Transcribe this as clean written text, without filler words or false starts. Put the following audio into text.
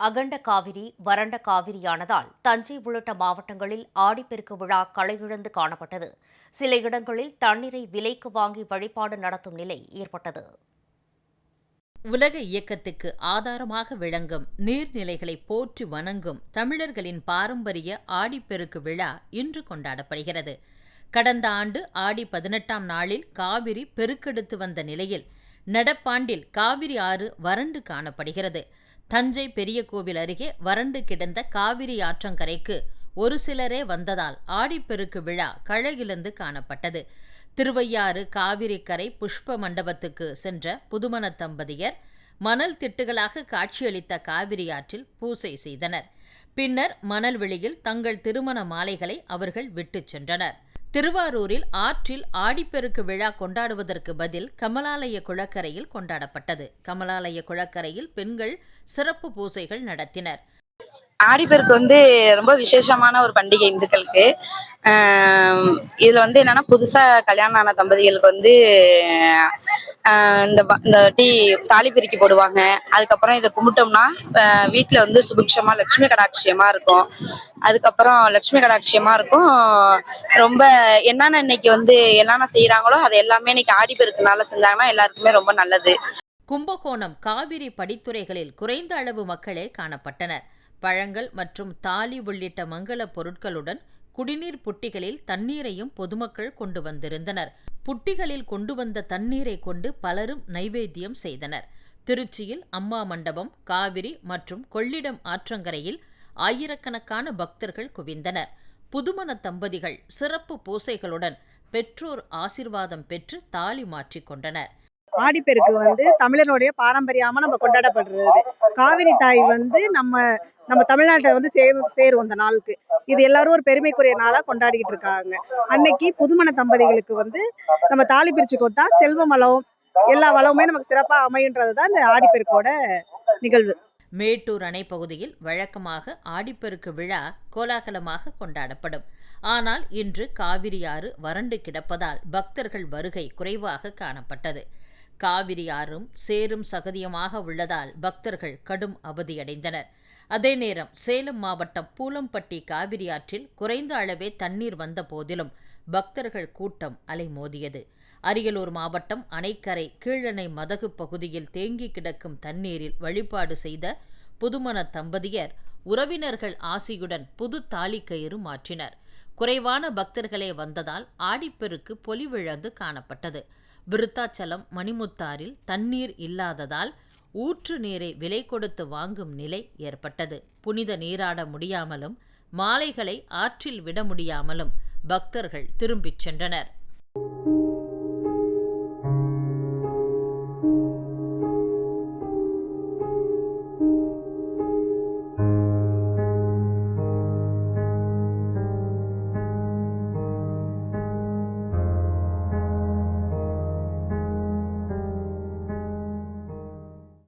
அகண்ட காவிரி வறண்ட காவிரியானதால் தஞ்சை உள்ளிட்ட மாவட்டங்களில் ஆடிப்பெருக்கு விழா களையிழந்து காணப்பட்டது. சில இடங்களில் தண்ணீரை விலைக்கு வாங்கி வழிபாடு நடத்தும் நிலை ஏற்பட்டது. உலக இயக்கத்துக்கு ஆதாரமாக விளங்கும் நீர்நிலைகளை போற்றி வணங்கும் தமிழர்களின் பாரம்பரிய ஆடிப்பெருக்கு விழா இன்று கொண்டாடப்படுகிறது. கடந்த ஆண்டு ஆடி 18ஆம் நாளில் காவிரி பெருக்கெடுத்து வந்த நிலையில் நடப்பாண்டில் காவிரி ஆறு வறண்டு காணப்படுகிறது. தஞ்சை பெரிய கோவில் அருகே வறண்டு கிடந்த காவிரி ஆற்றங்கரைக்கு ஒரு சிலரே வந்ததால் ஆடிப்பெருக்கு விழா களையிழந்து காணப்பட்டது. திருவையாறு காவிரிக்கரை புஷ்ப மண்டபத்துக்கு சென்ற புதுமண தம்பதியர் மணல் திட்டுகளாக காட்சியளித்த காவிரி ஆற்றில் பூசை செய்தனர். பின்னர் மணல்வெளியில் தங்கள் திருமண மாலைகளை அவர்கள் விட்டுச் சென்றனர். திருவாரூரில் ஆற்றில் ஆடிப்பெருக்கு விழா கொண்டாடுவதற்கு பதில் கமலாலய குளக்கரையில் கொண்டாடப்பட்டது. கமலாலய குளக்கரையில் பெண்கள் சிறப்பு பூசைகள் நடத்தினர். ஆடிப்பெருக்கு ரொம்ப விசேஷமான ஒரு பண்டிகை இந்துக்களுக்கு. இதுல என்னன்னா, புதுசா கல்யாணம் ஆன தம்பதிகளுக்கு இந்த தாலி பிரிக்கி போடுவாங்க. அதுக்கப்புறம் இதை கும்பிட்டோம்னா வீட்டுல சுபிக்ஷமா லட்சுமி கடாட்சியமா இருக்கும். அதுக்கப்புறம் லட்சுமி கடாட்சியமா இருக்கும். ரொம்ப என்னென்ன இன்னைக்கு என்னென்ன செய்யறாங்களோ அது எல்லாமே இன்னைக்கு ஆடிப்பெருக்குனால செஞ்சாங்கன்னா எல்லாருக்குமே ரொம்ப நல்லது. கும்பகோணம் காவிரி படித்துறைகளில் குறைந்த அளவு மக்களே காணப்பட்டனர். பழங்கள் மற்றும் தாலி உள்ளிட்ட மங்கள பொருட்களுடன் குடிநீர் புட்டிகளில் தண்ணீரையும் பொதுமக்கள் கொண்டு வந்திருந்தனர். புட்டிகளில் கொண்டு வந்த தண்ணீரை கொண்டு பலரும் நைவேத்தியம் செய்தனர். திருச்சியில் அம்மா மண்டபம், காவிரி மற்றும் கொள்ளிடம் ஆற்றங்கரையில் ஆயிரக்கணக்கான பக்தர்கள் குவிந்தனர். புதுமண தம்பதிகள் சிறப்பு பூசைகளுடன் பெற்றோர் ஆசிர்வாதம் பெற்று தாலி மாற்றிக்கொண்டனர். ஆடிப்பெருக்கு தமிழருடைய பாரம்பரியமா நம்ம கொண்டாடப்படுறது. காவிரி தாய் நம்ம தமிழ்நாட்டை சேரும் அந்த நாளுக்கு. இது எல்லாரும் ஒரு பெருமைக்குரிய நாளா கொண்டாடிக்கிட்டு இருக்காங்க. அன்னைக்கு புதுமண தம்பதிகளுக்கு நம்ம தாலி பிரிச்சு கொட்டா செல்வ வளம் எல்லா வளமுமே நமக்கு சிறப்பா அமையுன்றதுதான் இந்த ஆடிப்பெருக்கோட நிகழ்வு. மேட்டூர் அணை பகுதியில் வழக்கமாக ஆடிப்பெருக்கு விழா கோலாகலமாக கொண்டாடப்படும். ஆனால் இன்று காவிரி ஆறு வறண்டு கிடப்பதால் பக்தர்கள் வருகை குறைவாக காணப்பட்டது. காவிரி ஆறும் சேரும் சகதியமாக உள்ளதால் பக்தர்கள் கடும் அவதியடைந்தனர். அதே நேரம் சேலம் மாவட்டம் பூலம்பட்டி காவிரி ஆற்றில் குறைந்த அளவே தண்ணீர் வந்த போதிலும் பக்தர்கள் கூட்டம் அலைமோதியது. அரியலூர் மாவட்டம் அணைக்கரை கீழணை மதகு பகுதியில் தேங்கி கிடக்கும் தண்ணீரில் வழிபாடு செய்த புதுமண தம்பதியர் உறவினர்கள் ஆசியுடன் புது தாலிக்கயிறு மாற்றினர். குறைவான பக்தர்களே வந்ததால் ஆடிப்பெருக்கு பொலிவிழந்து காணப்பட்டது. விருத்தாச்சலம் மணிமுத்தாறில் தண்ணீர் இல்லாததால் ஊற்று நீரை விலை கொடுத்து வாங்கும் நிலை ஏற்பட்டது. புனித நீராட முடியாமலும் மாலைகளை ஆற்றில் விட முடியாமலும் பக்தர்கள் திரும்பிச் சென்றனர்.